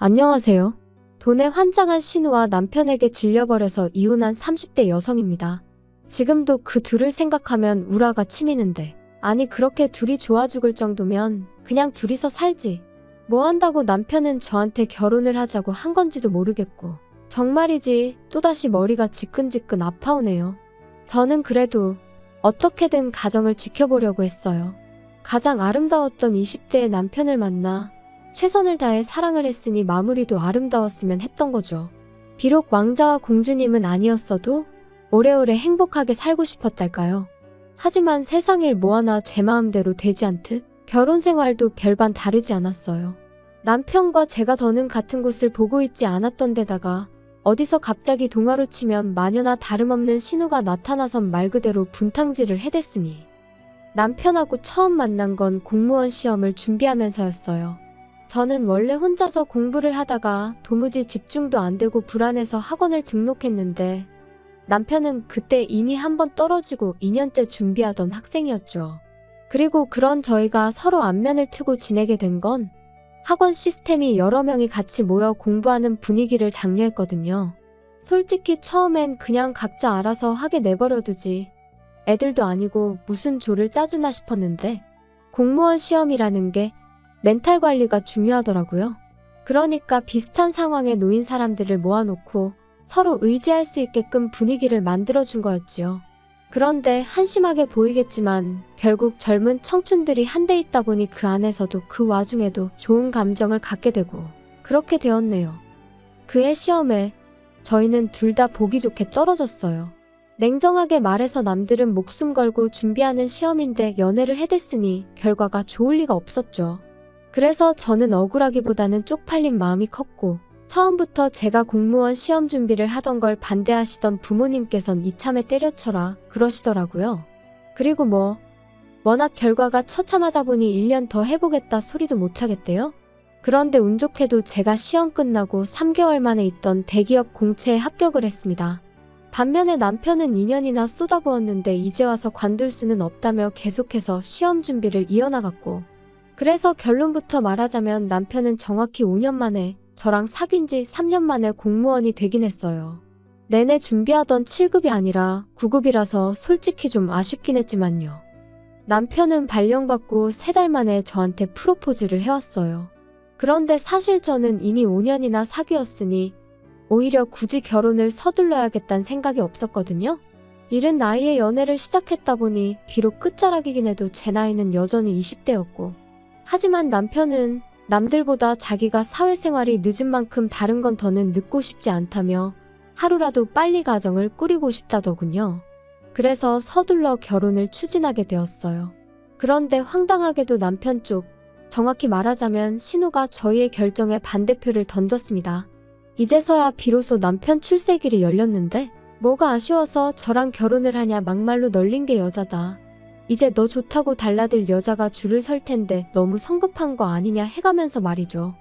안녕하세요. 돈에 환장한 신우와 남편에게 질려버려서 이혼한 30대 여성입니다. 지금도 그 둘을 생각하면 우라가 치미는데, 아니 그렇게 둘이 좋아 죽을 정도면 그냥 둘이서 살지. 뭐 한다고 남편은 저한테 결혼을 하자고 한 건지도 모르겠고, 정말이지 또다시 머리가 지끈지끈 아파오네요. 저는 그래도 어떻게든 가정을 지켜보려고 했어요. 가장 아름다웠던 20대의 남편을 만나 최선을 다해 사랑을 했으니 마무리도 아름다웠으면 했던 거죠. 비록 왕자와 공주님은 아니었어도 오래오래 행복하게 살고 싶었달까요? 하지만 세상 일 뭐 하나 제 마음대로 되지 않듯 결혼 생활도 별반 다르지 않았어요. 남편과 제가 더는 같은 곳을 보고 있지 않았던 데다가 어디서 갑자기 동화로 치면 마녀나 다름없는 신우가 나타나선 말 그대로 분탕질을 해댔으니 남편하고 처음 만난 건 공무원 시험을 준비하면서였어요. 저는 원래 혼자서 공부를 하다가 도무지 집중도 안 되고 불안해서 학원을 등록했는데 남편은 그때 이미 한 번 떨어지고 2년째 준비하던 학생이었죠. 그리고 그런 저희가 서로 안면을 트고 지내게 된 건 학원 시스템이 여러 명이 같이 모여 공부하는 분위기를 장려했거든요. 솔직히 처음엔 그냥 각자 알아서 하게 내버려두지 애들도 아니고 무슨 조를 짜주나 싶었는데 공무원 시험이라는 게 멘탈 관리가 중요하더라고요. 그러니까 비슷한 상황에 놓인 사람들을 모아놓고 서로 의지할 수 있게끔 분위기를 만들어준 거였지요. 그런데 한심하게 보이겠지만 결국 젊은 청춘들이 한데 있다 보니 그 안에서도 그 와중에도 좋은 감정을 갖게 되고 그렇게 되었네요. 그해 시험에 저희는 둘 다 보기 좋게 떨어졌어요. 냉정하게 말해서 남들은 목숨 걸고 준비하는 시험인데 연애를 해댔으니 결과가 좋을 리가 없었죠. 그래서 저는 억울하기보다는 쪽팔린 마음이 컸고 처음부터 제가 공무원 시험 준비를 하던 걸 반대하시던 부모님께선 이참에 때려쳐라 그러시더라고요. 그리고 워낙 결과가 처참하다 보니 1년 더 해보겠다 소리도 못하겠대요. 그런데 운 좋게도 제가 시험 끝나고 3개월 만에 있던 대기업 공채에 합격을 했습니다. 반면에 남편은 2년이나 쏟아부었는데 이제 와서 관둘 수는 없다며 계속해서 시험 준비를 이어나갔고 그래서 결론부터 말하자면 남편은 정확히 5년 만에 저랑 사귄 지 3년 만에 공무원이 되긴 했어요. 내내 준비하던 7급이 아니라 9급이라서 솔직히 좀 아쉽긴 했지만요. 남편은 발령받고 3달 만에 저한테 프로포즈를 해왔어요. 그런데 사실 저는 이미 5년이나 사귀었으니 오히려 굳이 결혼을 서둘러야겠다는 생각이 없었거든요. 이른 나이에 연애를 시작했다 보니 비록 끝자락이긴 해도 제 나이는 여전히 20대였고 하지만 남편은 남들보다 자기가 사회생활이 늦은 만큼 다른 건 더는 늦고 싶지 않다며 하루라도 빨리 가정을 꾸리고 싶다더군요. 그래서 서둘러 결혼을 추진하게 되었어요. 그런데 황당하게도 남편 쪽, 정확히 말하자면 신우가 저희의 결정에 반대표를 던졌습니다. 이제서야 비로소 남편 출세길이 열렸는데 뭐가 아쉬워서 저랑 결혼을 하냐 막말로 널린 게 여자다. 이제 너 좋다고 달라들 여자가 줄을 설 텐데 너무 성급한 거 아니냐 해가면서 말이죠.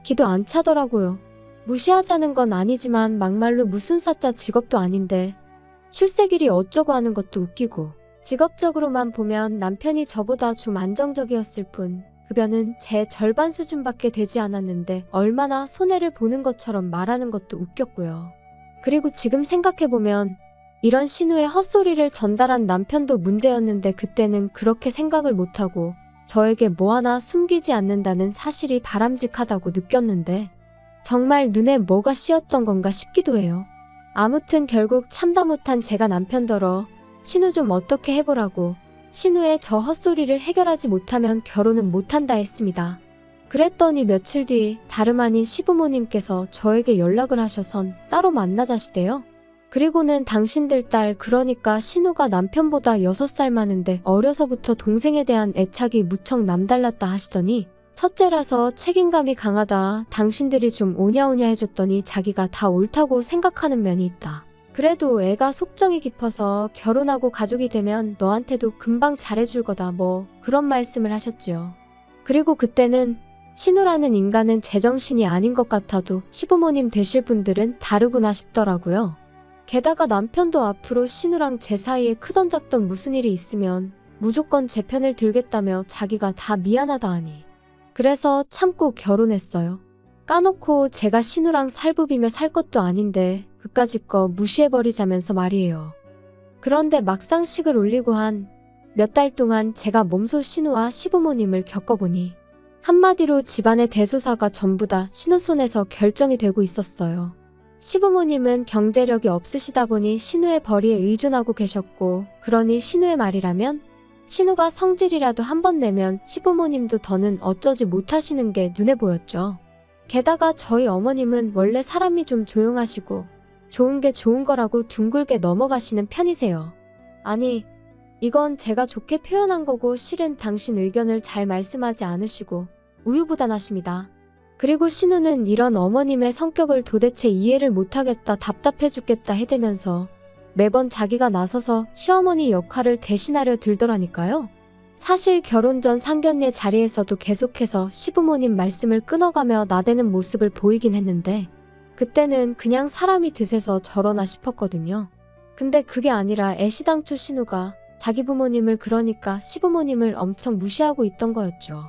기도 안 차더라고요. 무시하자는 건 아니지만 막말로 무슨 사짜 직업도 아닌데 출세길이 어쩌고 하는 것도 웃기고 직업적으로만 보면 남편이 저보다 좀 안정적이었을 뿐 급여는 제 절반 수준밖에 되지 않았는데 얼마나 손해를 보는 것처럼 말하는 것도 웃겼고요. 그리고 지금 생각해보면 이런 신우의 헛소리를 전달한 남편도 문제였는데 그때는 그렇게 생각을 못하고 저에게 뭐 하나 숨기지 않는다는 사실이 바람직하다고 느꼈는데 정말 눈에 뭐가 씌었던 건가 싶기도 해요. 아무튼 결국 참다 못한 제가 남편더러 신우 좀 어떻게 해보라고 신우의 저 헛소리를 해결하지 못하면 결혼은 못한다 했습니다. 그랬더니 며칠 뒤 다름 아닌 시부모님께서 저에게 연락을 하셔선 따로 만나자시대요. 그리고는 당신들 딸 그러니까 신우가 남편보다 6살 많은데 어려서부터 동생에 대한 애착이 무척 남달랐다 하시더니 첫째라서 책임감이 강하다 당신들이 좀 오냐오냐 해줬더니 자기가 다 옳다고 생각하는 면이 있다. 그래도 애가 속정이 깊어서 결혼하고 가족이 되면 너한테도 금방 잘해줄 거다 그런 말씀을 하셨지요. 그리고 그때는 신우라는 인간은 제정신이 아닌 것 같아도 시부모님 되실 분들은 다르구나 싶더라고요. 게다가 남편도 앞으로 신우랑 제 사이에 크던 작던 무슨 일이 있으면 무조건 제 편을 들겠다며 자기가 다 미안하다 하니 그래서 참고 결혼했어요. 까놓고 제가 신우랑 살부비며 살 것도 아닌데 그까짓 거 무시해버리자면서 말이에요. 그런데 막상 식을 올리고 한 몇 달 동안 제가 몸소 신우와 시부모님을 겪어보니 한마디로 집안의 대소사가 전부 다 신우 손에서 결정이 되고 있었어요. 시부모님은 경제력이 없으시다 보니 신우의 벌이에 의존하고 계셨고, 그러니 신우의 말이라면 신우가 성질이라도 한 번 내면 시부모님도 더는 어쩌지 못하시는 게 눈에 보였죠. 게다가 저희 어머님은 원래 사람이 좀 조용하시고 좋은 게 좋은 거라고 둥글게 넘어가시는 편이세요. 아니, 이건 제가 좋게 표현한 거고 실은 당신 의견을 잘 말씀하지 않으시고 우유부단하십니다. 그리고 신우는 이런 어머님의 성격을 도대체 이해를 못하겠다, 답답해 죽겠다 해대면서 매번 자기가 나서서 시어머니 역할을 대신하려 들더라니까요. 사실 결혼 전 상견례 자리에서도 계속해서 시부모님 말씀을 끊어가며 나대는 모습을 보이긴 했는데 그때는 그냥 사람이 드세서 저러나 싶었거든요. 근데 그게 아니라 애시당초 신우가 자기 부모님을, 그러니까 시부모님을 엄청 무시하고 있던 거였죠.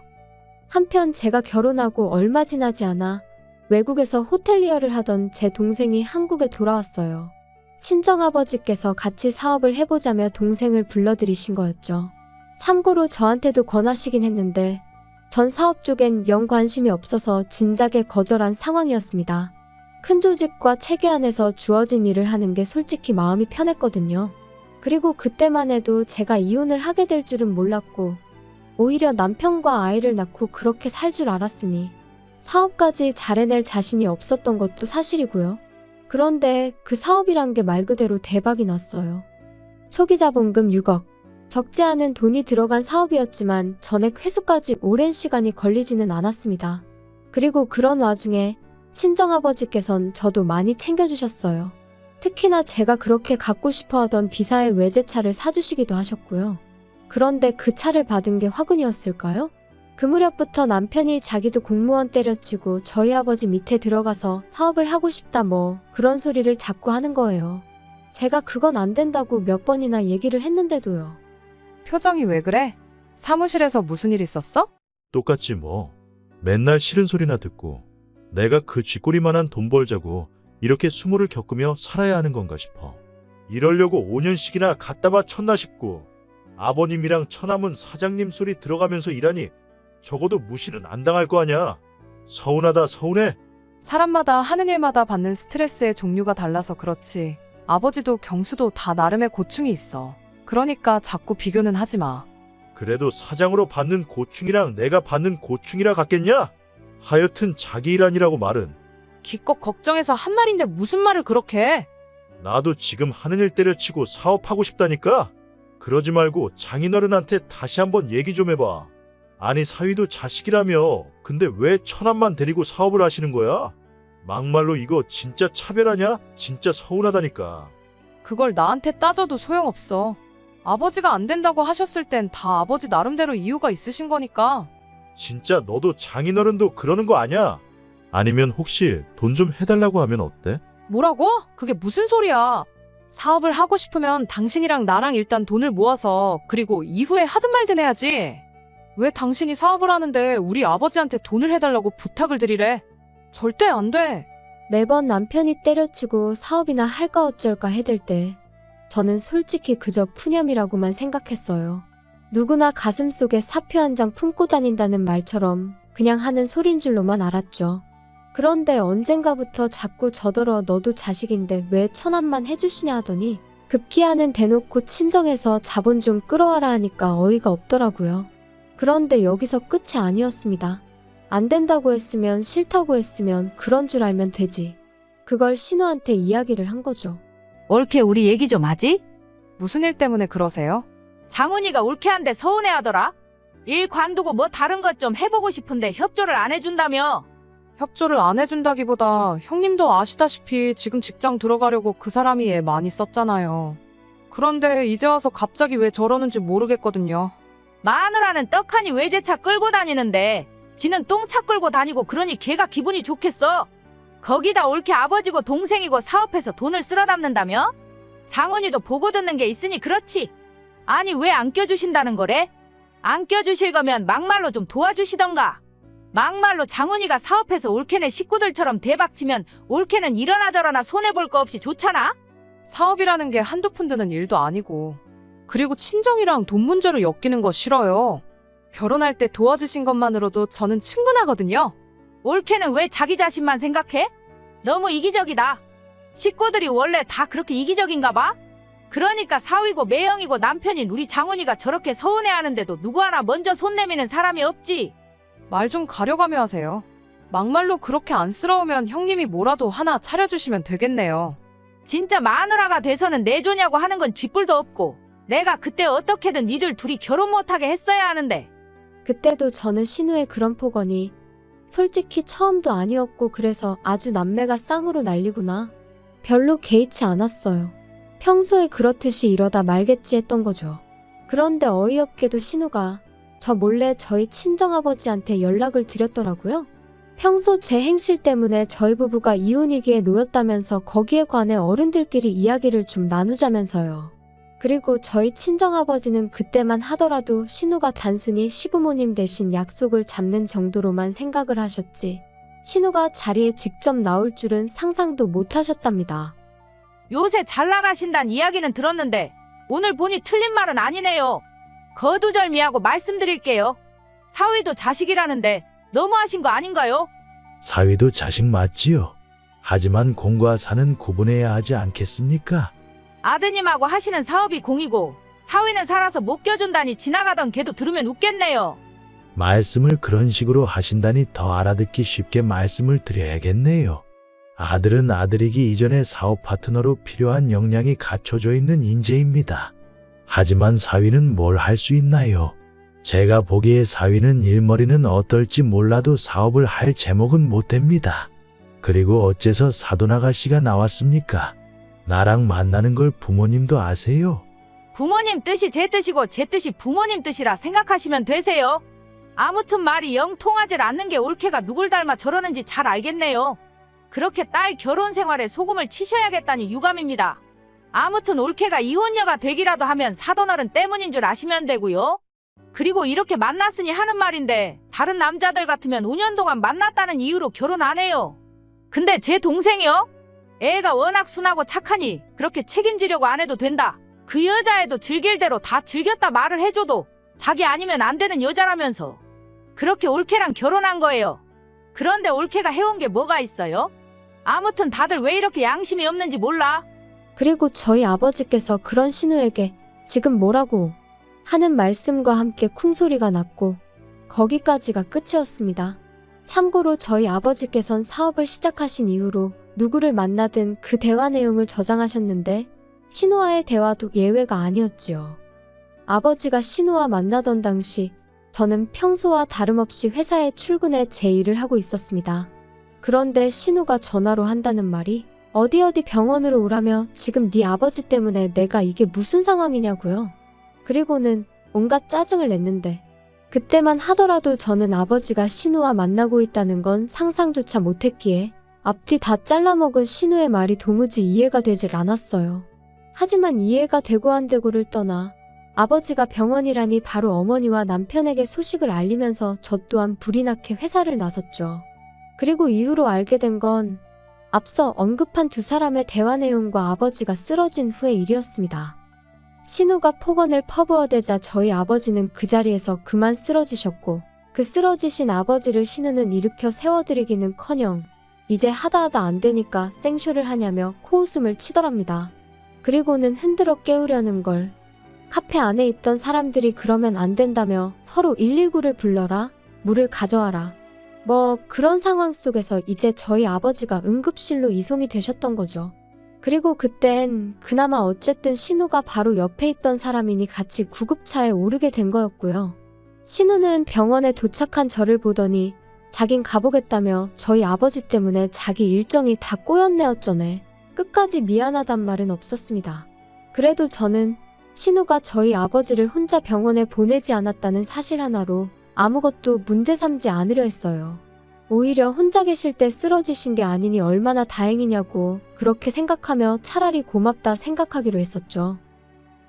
한편 제가 결혼하고 얼마 지나지 않아 외국에서 호텔리어를 하던 제 동생이 한국에 돌아왔어요. 친정아버지께서 같이 사업을 해보자며 동생을 불러들이신 거였죠. 참고로 저한테도 권하시긴 했는데 전 사업 쪽엔 영 관심이 없어서 진작에 거절한 상황이었습니다. 큰 조직과 체계 안에서 주어진 일을 하는 게 솔직히 마음이 편했거든요. 그리고 그때만 해도 제가 이혼을 하게 될 줄은 몰랐고 오히려 남편과 아이를 낳고 그렇게 살 줄 알았으니 사업까지 잘해낼 자신이 없었던 것도 사실이고요. 그런데 그 사업이란 게 말 그대로 대박이 났어요. 초기 자본금 6억. 적지 않은 돈이 들어간 사업이었지만 전액 회수까지 오랜 시간이 걸리지는 않았습니다. 그리고 그런 와중에 친정아버지께선 저도 많이 챙겨주셨어요. 특히나 제가 그렇게 갖고 싶어하던 비사의 외제차를 사주시기도 하셨고요. 그런데 그 차를 받은 게 화근이었을까요? 그 무렵부터 남편이 자기도 공무원 때려치고 저희 아버지 밑에 들어가서 사업을 하고 싶다 뭐 그런 소리를 자꾸 하는 거예요. 제가 그건 안 된다고 몇 번이나 얘기를 했는데도요. 표정이 왜 그래? 사무실에서 무슨 일 있었어? 똑같지 뭐. 맨날 싫은 소리나 듣고 내가 그 쥐꼬리만한 돈 벌자고 이렇게 수모를 겪으며 살아야 하는 건가 싶어. 이러려고 5년씩이나 갖다 바쳤나 싶고 아버님이랑 처남은 사장님 소리 들어가면서 일하니 적어도 무시는 안 당할 거 아냐. 서운하다 서운해. 사람마다 하는 일마다 받는 스트레스의 종류가 달라서 그렇지. 아버지도 경수도 다 나름의 고충이 있어. 그러니까 자꾸 비교는 하지 마. 그래도 사장으로 받는 고충이랑 내가 받는 고충이라 같겠냐? 하여튼 자기 일 아니라고 말은. 기껏 걱정해서 한 말인데 무슨 말을 그렇게 해? 나도 지금 하는 일 때려치고 사업하고 싶다니까? 그러지 말고 장인어른한테 다시 한번 얘기 좀 해봐. 아니 사위도 자식이라며 근데 왜 처남만 데리고 사업을 하시는 거야? 막말로 이거 진짜 차별하냐? 진짜 서운하다니까. 그걸 나한테 따져도 소용없어. 아버지가 안 된다고 하셨을 땐 다 아버지 나름대로 이유가 있으신 거니까. 진짜 너도 장인어른도 그러는 거 아냐? 아니면 혹시 돈 좀 해달라고 하면 어때? 뭐라고? 그게 무슨 소리야? 사업을 하고 싶으면 당신이랑 나랑 일단 돈을 모아서 그리고 이후에 하든 말든 해야지. 왜 당신이 사업을 하는데 우리 아버지한테 돈을 해달라고 부탁을 드리래? 절대 안 돼. 매번 남편이 때려치고 사업이나 할까 어쩔까 해댈 때 저는 솔직히 그저 푸념이라고만 생각했어요. 누구나 가슴속에 사표 한 장 품고 다닌다는 말처럼 그냥 하는 소린 줄로만 알았죠. 그런데 언젠가부터 자꾸 저더러 너도 자식인데 왜 처남만 해주시냐 하더니 급기야는 대놓고 친정에서 자본 좀 끌어와라 하니까 어이가 없더라고요. 그런데 여기서 끝이 아니었습니다. 안 된다고 했으면 싫다고 했으면 그런 줄 알면 되지. 그걸 신우한테 이야기를 한 거죠. 올케 우리 얘기 좀 하지? 무슨 일 때문에 그러세요? 장훈이가 올케한데 서운해하더라. 일 관두고 뭐 다른 것 좀 해보고 싶은데 협조를 안 해준다며. 협조를 안 해준다기보다 형님도 아시다시피 지금 직장 들어가려고 그 사람이 애 많이 썼잖아요. 그런데 이제 와서 갑자기 왜 저러는지 모르겠거든요. 마누라는 떡하니 외제차 끌고 다니는데 지는 똥차 끌고 다니고 그러니 걔가 기분이 좋겠어. 거기다 올케 아버지고 동생이고 사업해서 돈을 쓸어 담는다며? 장훈이도 보고 듣는 게 있으니 그렇지. 아니 왜 안 껴주신다는 거래? 안 껴주실 거면 막말로 좀 도와주시던가. 막말로 장훈이가 사업해서 올케네 식구들처럼 대박치면 올케는 이러나 저러나 손해볼 거 없이 좋잖아? 사업이라는 게 한두 푼 드는 일도 아니고. 그리고 친정이랑 돈 문제로 엮이는 거 싫어요. 결혼할 때 도와주신 것만으로도 저는 충분하거든요. 올케는 왜 자기 자신만 생각해? 너무 이기적이다. 식구들이 원래 다 그렇게 이기적인가 봐? 그러니까 사위고 매형이고 남편인 우리 장훈이가 저렇게 서운해하는데도 누구 하나 먼저 손 내미는 사람이 없지. 말 좀 가려가며 하세요. 막말로 그렇게 안쓰러우면 형님이 뭐라도 하나 차려주시면 되겠네요. 진짜 마누라가 돼서는 내조냐고 하는 건 쥐뿔도 없고 내가 그때 어떻게든 니들 둘이 결혼 못하게 했어야 하는데. 그때도 저는 신우의 그런 폭언이 솔직히 처음도 아니었고 그래서 아주 남매가 쌍으로 난리구나. 별로 개의치 않았어요. 평소에 그렇듯이 이러다 말겠지 했던 거죠. 그런데 어이없게도 신우가 저 몰래 저희 친정아버지한테 연락을 드렸더라고요. 평소 제 행실 때문에 저희 부부가 이혼위기에 놓였다면서 거기에 관해 어른들끼리 이야기를 좀 나누자면서요. 그리고 저희 친정아버지는 그때만 하더라도 신우가 단순히 시부모님 대신 약속을 잡는 정도로만 생각을 하셨지 신우가 자리에 직접 나올 줄은 상상도 못 하셨답니다. 요새 잘 나가신다는 이야기는 들었는데 오늘 보니 틀린 말은 아니네요. 거두절미하고 말씀드릴게요. 사위도 자식이라는데 너무하신 거 아닌가요? 사위도 자식 맞지요. 하지만 공과 사는 구분해야 하지 않겠습니까? 아드님하고 하시는 사업이 공이고 사위는 살아서 못 껴준다니 지나가던 걔도 들으면 웃겠네요. 말씀을 그런 식으로 하신다니 더 알아듣기 쉽게 말씀을 드려야겠네요. 아들은 아들이기 이전에 사업 파트너로 필요한 역량이 갖춰져 있는 인재입니다. 하지만 사위는 뭘 할 수 있나요? 제가 보기에 사위는 일머리는 어떨지 몰라도 사업을 할 제목은 못 됩니다. 그리고 어째서 사돈아가씨가 나왔습니까? 나랑 만나는 걸 부모님도 아세요? 부모님 뜻이 제 뜻이고 제 뜻이 부모님 뜻이라 생각하시면 되세요. 아무튼 말이 영 통하질 않는 게 올케가 누굴 닮아 저러는지 잘 알겠네요. 그렇게 딸 결혼 생활에 소금을 치셔야겠다니 유감입니다. 아무튼 올케가 이혼녀가 되기라도 하면 사돈어른 때문인 줄 아시면 되고요. 그리고 이렇게 만났으니 하는 말인데 다른 남자들 같으면 5년 동안 만났다는 이유로 결혼 안 해요. 근데 제 동생이요? 애가 워낙 순하고 착하니 그렇게 책임지려고 안 해도 된다. 그 여자애도 즐길 대로 다 즐겼다 말을 해줘도 자기 아니면 안 되는 여자라면서 그렇게 올케랑 결혼한 거예요. 그런데 올케가 해온 게 뭐가 있어요? 아무튼 다들 왜 이렇게 양심이 없는지 몰라. 그리고 저희 아버지께서 그런 신우에게 지금 뭐라고 하는 말씀과 함께 쿵소리가 났고 거기까지가 끝이었습니다. 참고로 저희 아버지께선 사업을 시작하신 이후로 누구를 만나든 그 대화 내용을 저장하셨는데 신우와의 대화도 예외가 아니었지요. 아버지가 신우와 만나던 당시 저는 평소와 다름없이 회사에 출근해 제 일을 하고 있었습니다. 그런데 신우가 전화로 한다는 말이 어디 병원으로 오라며 지금 네 아버지 때문에 내가 이게 무슨 상황이냐고요. 그리고는 온갖 짜증을 냈는데 그때만 하더라도 저는 아버지가 신우와 만나고 있다는 건 상상조차 못했기에 앞뒤 다 잘라먹은 신우의 말이 도무지 이해가 되질 않았어요. 하지만 이해가 되고 안 되고를 떠나 아버지가 병원이라니 바로 어머니와 남편에게 소식을 알리면서 저 또한 불이 나게 회사를 나섰죠. 그리고 이후로 알게 된 건 앞서 언급한 두 사람의 대화 내용과 아버지가 쓰러진 후의 일이었습니다. 신우가 폭언을 퍼부어대자 저희 아버지는 그 자리에서 그만 쓰러지셨고 그 쓰러지신 아버지를 신우는 일으켜 세워드리기는커녕 이제 하다 안 되니까 생쇼를 하냐며 코웃음을 치더랍니다. 그리고는 흔들어 깨우려는 걸 카페 안에 있던 사람들이 그러면 안 된다며 서로 119를 불러라, 물을 가져와라. 뭐 그런 상황 속에서 이제 저희 아버지가 응급실로 이송이 되셨던 거죠. 그리고 그땐 그나마 어쨌든 신우가 바로 옆에 있던 사람이니 같이 구급차에 오르게 된 거였고요. 신우는 병원에 도착한 저를 보더니 자긴 가보겠다며 저희 아버지 때문에 자기 일정이 다 꼬였네 어쩌네. 끝까지 미안하단 말은 없었습니다. 그래도 저는 신우가 저희 아버지를 혼자 병원에 보내지 않았다는 사실 하나로 아무것도 문제 삼지 않으려 했어요. 오히려 혼자 계실 때 쓰러지신 게 아니니 얼마나 다행이냐고 그렇게 생각하며 차라리 고맙다 생각하기로 했었죠.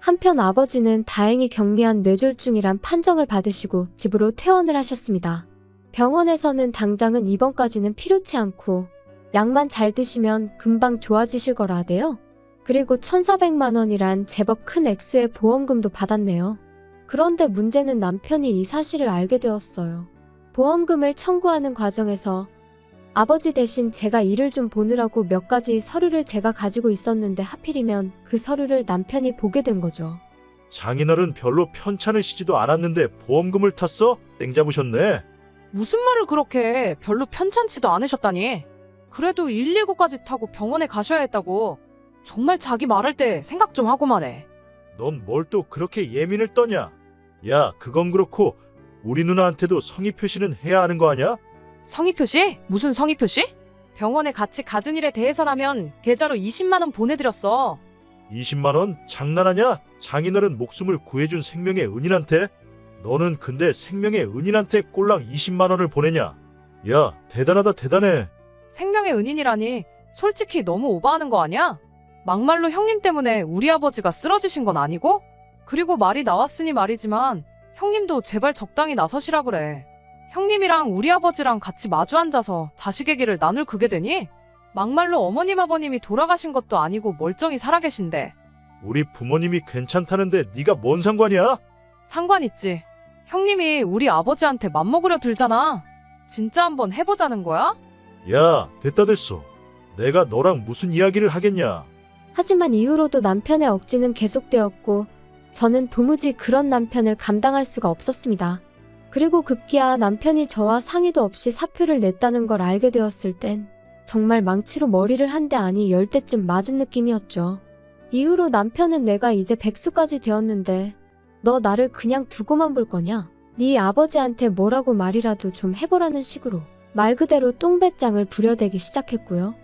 한편 아버지는 다행히 경미한 뇌졸중이란 판정을 받으시고 집으로 퇴원을 하셨습니다. 병원에서는 당장은 입원까지는 필요치 않고 약만 잘 드시면 금방 좋아지실 거라 하대요. 그리고 1,400만 원이란 제법 큰 액수의 보험금도 받았네요. 그런데 문제는 남편이 이 사실을 알게 되었어요. 보험금을 청구하는 과정에서 아버지 대신 제가 일을 좀 보느라고 몇 가지 서류를 제가 가지고 있었는데 하필이면 그 서류를 남편이 보게 된 거죠. 장인어른 별로 편찮으시지도 않았는데 보험금을 탔어? 땡 잡으셨네. 무슨 말을 그렇게 해? 별로 편찮지도 않으셨다니. 그래도 119까지 타고 병원에 가셔야 했다고. 정말 자기 말할 때 생각 좀 하고 말해. 넌 뭘 또 그렇게 예민을 떠냐? 야, 그건 그렇고 우리 누나한테도 성의 표시는 해야 하는 거 아냐? 성의 표시? 무슨 성의 표시? 병원에 같이 가준 일에 대해서라면 계좌로 20만 원 보내드렸어. 20만 원? 장난하냐? 장인어른 목숨을 구해준 생명의 은인한테? 너는 근데 생명의 은인한테 꼴랑 20만 원을 보내냐? 야, 대단하다 대단해. 생명의 은인이라니 솔직히 너무 오버하는 거 아니야? 막말로 형님 때문에 우리 아버지가 쓰러지신 건 아니고? 그리고 말이 나왔으니 말이지만 형님도 제발 적당히 나서시라 그래. 형님이랑 우리 아버지랑 같이 마주 앉아서 자식의 길을 나눌 그게 되니? 막말로 어머님 아버님이 돌아가신 것도 아니고 멀쩡히 살아계신데. 우리 부모님이 괜찮다는데 네가 뭔 상관이야? 상관 있지. 형님이 우리 아버지한테 맘먹으려 들잖아. 진짜 한번 해보자는 거야? 야, 됐다 됐어. 내가 너랑 무슨 이야기를 하겠냐? 하지만 이후로도 남편의 억지는 계속되었고 저는 도무지 그런 남편을 감당할 수가 없었습니다. 그리고 급기야 남편이 저와 상의도 없이 사표를 냈다는 걸 알게 되었을 땐 정말 망치로 머리를 한 대 아니 10대쯤 맞은 느낌이었죠. 이후로 남편은 내가 이제 백수까지 되었는데 너 나를 그냥 두고만 볼 거냐? 네 아버지한테 뭐라고 말이라도 좀 해보라는 식으로 말 그대로 똥배짱을 부려대기 시작했고요.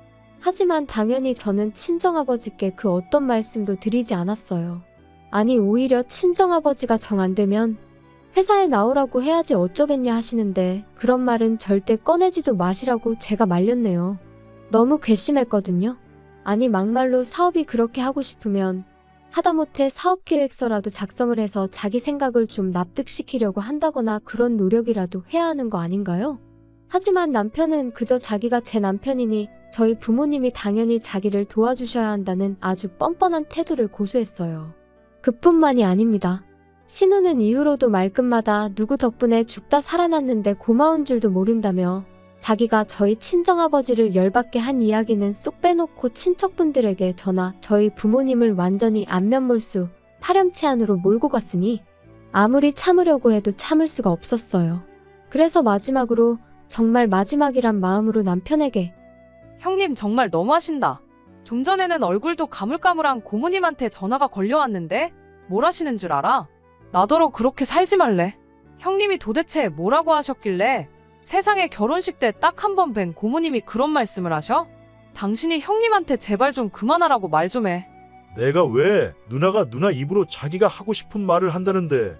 하지만 당연히 저는 친정아버지께 그 어떤 말씀도 드리지 않았어요. 아니 오히려 친정아버지가 정 안 되면 회사에 나오라고 해야지 어쩌겠냐 하시는데 그런 말은 절대 꺼내지도 마시라고 제가 말렸네요. 너무 괘씸했거든요. 아니 막말로 사업이 그렇게 하고 싶으면 하다못해 사업계획서라도 작성을 해서 자기 생각을 좀 납득시키려고 한다거나 그런 노력이라도 해야 하는 거 아닌가요? 하지만 남편은 그저 자기가 제 남편이니 저희 부모님이 당연히 자기를 도와주셔야 한다는 아주 뻔뻔한 태도를 고수했어요. 그뿐만이 아닙니다. 신우는 이후로도 말끝마다 누구 덕분에 죽다 살아났는데 고마운 줄도 모른다며 자기가 저희 친정아버지를 열받게 한 이야기는 쏙 빼놓고 친척분들에게 전하 저희 부모님을 완전히 안면몰수 파렴치 안으로 몰고 갔으니 아무리 참으려고 해도 참을 수가 없었어요. 그래서 마지막으로 정말 마지막이란 마음으로 남편에게 형님 정말 너무하신다. 좀 전에는 얼굴도 가물가물한 고모님한테 전화가 걸려왔는데 뭘 하시는 줄 알아? 나더러 그렇게 살지 말래. 형님이 도대체 뭐라고 하셨길래 세상에 결혼식 때 딱 한 번 뵌 고모님이 그런 말씀을 하셔? 당신이 형님한테 제발 좀 그만하라고 말 좀 해. 내가 왜 누나가 누나 입으로 자기가 하고 싶은 말을 한다는데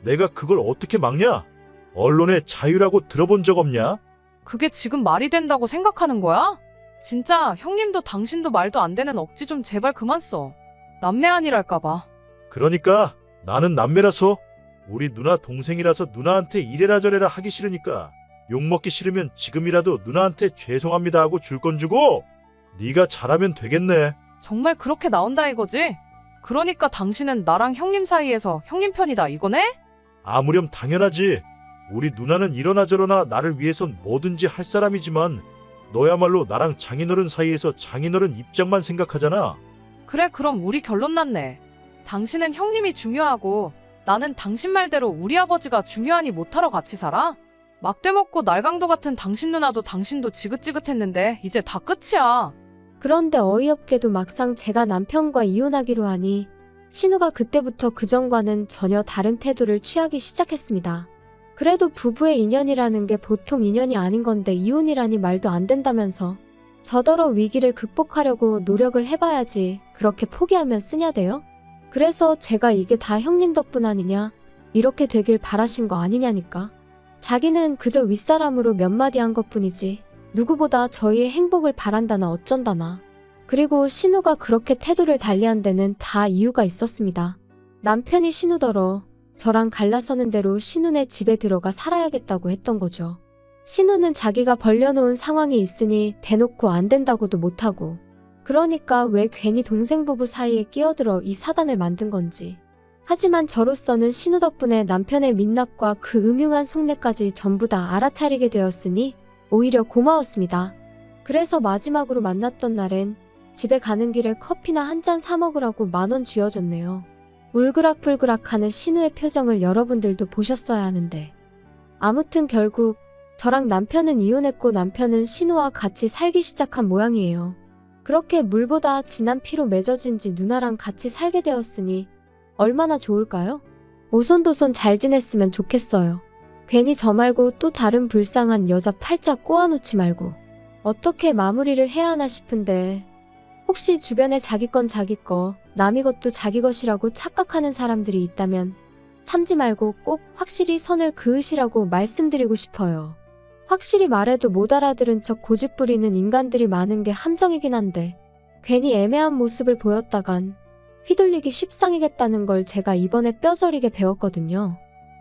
내가 그걸 어떻게 막냐? 언론의 자유라고 들어본 적 없냐? 그게 지금 말이 된다고 생각하는 거야? 진짜 형님도 당신도 말도 안 되는 억지 좀 제발 그만 써. 남매 아니랄까봐. 그러니까 나는 남매라서 우리 누나 동생이라서 누나한테 이래라 저래라 하기 싫으니까 욕먹기 싫으면 지금이라도 누나한테 죄송합니다 하고 줄 건 주고 네가 잘하면 되겠네. 정말 그렇게 나온다 이거지? 그러니까 당신은 나랑 형님 사이에서 형님 편이다 이거네? 아무렴 당연하지. 우리 누나는 이러나 저러나 나를 위해선 뭐든지 할 사람이지만 너야말로 나랑 장인어른 사이에서 장인어른 입장만 생각하잖아. 그래 그럼 우리 결론 났네. 당신은 형님이 중요하고 나는 당신 말대로 우리 아버지가 중요하니 못하러 같이 살아? 막대 먹고 날강도 같은 당신 누나도 당신도 지긋지긋했는데 이제 다 끝이야. 그런데 어이없게도 막상 제가 남편과 이혼하기로 하니 신우가 그때부터 그전과는 전혀 다른 태도를 취하기 시작했습니다. 그래도 부부의 인연이라는 게 보통 인연이 아닌 건데 이혼이라니 말도 안 된다면서 저더러 위기를 극복하려고 노력을 해봐야지 그렇게 포기하면 쓰냐대요? 그래서 제가 이게 다 형님 덕분 아니냐 이렇게 되길 바라신 거 아니냐니까. 자기는 그저 윗사람으로 몇 마디 한 것뿐이지 누구보다 저희의 행복을 바란다나 어쩐다나. 그리고 신우가 그렇게 태도를 달리한 데는 다 이유가 있었습니다. 남편이 신우더러 저랑 갈라서는 대로 신우네 집에 들어가 살아야겠다고 했던 거죠. 신우는 자기가 벌려놓은 상황이 있으니 대놓고 안 된다고도 못하고, 그러니까 왜 괜히 동생 부부 사이에 끼어들어 이 사단을 만든 건지. 하지만 저로서는 신우 덕분에 남편의 민낯과 그 음흉한 속내까지 전부 다 알아차리게 되었으니 오히려 고마웠습니다. 그래서 마지막으로 만났던 날엔 집에 가는 길에 커피나 한 잔 사 먹으라고 10,000원 쥐어줬네요. 울그락불그락하는 신우의 표정을 여러분들도 보셨어야 하는데. 아무튼 결국 저랑 남편은 이혼했고 남편은 신우와 같이 살기 시작한 모양이에요. 그렇게 물보다 진한 피로 맺어진 지 누나랑 같이 살게 되었으니 얼마나 좋을까요? 오손도손 잘 지냈으면 좋겠어요. 괜히 저 말고 또 다른 불쌍한 여자 팔자 꼬아놓지 말고 어떻게 마무리를 해야 하나 싶은데, 혹시 주변에 자기 건 자기 거, 남이 것도 자기 것이라고 착각하는 사람들이 있다면 참지 말고 꼭 확실히 선을 그으시라고 말씀드리고 싶어요. 확실히 말해도 못 알아들은 척 고집 부리는 인간들이 많은 게 함정이긴 한데, 괜히 애매한 모습을 보였다간 휘둘리기 쉽상이겠다는 걸 제가 이번에 뼈저리게 배웠거든요.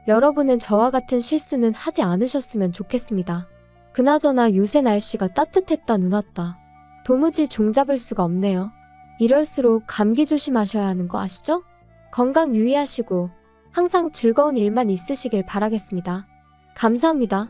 여러분은 저와 같은 실수는 하지 않으셨으면 좋겠습니다. 그나저나 요새 날씨가 따뜻했다 눈왔다. 도무지 종잡을 수가 없네요. 이럴수록 감기 조심하셔야 하는 거 아시죠? 건강 유의하시고 항상 즐거운 일만 있으시길 바라겠습니다. 감사합니다.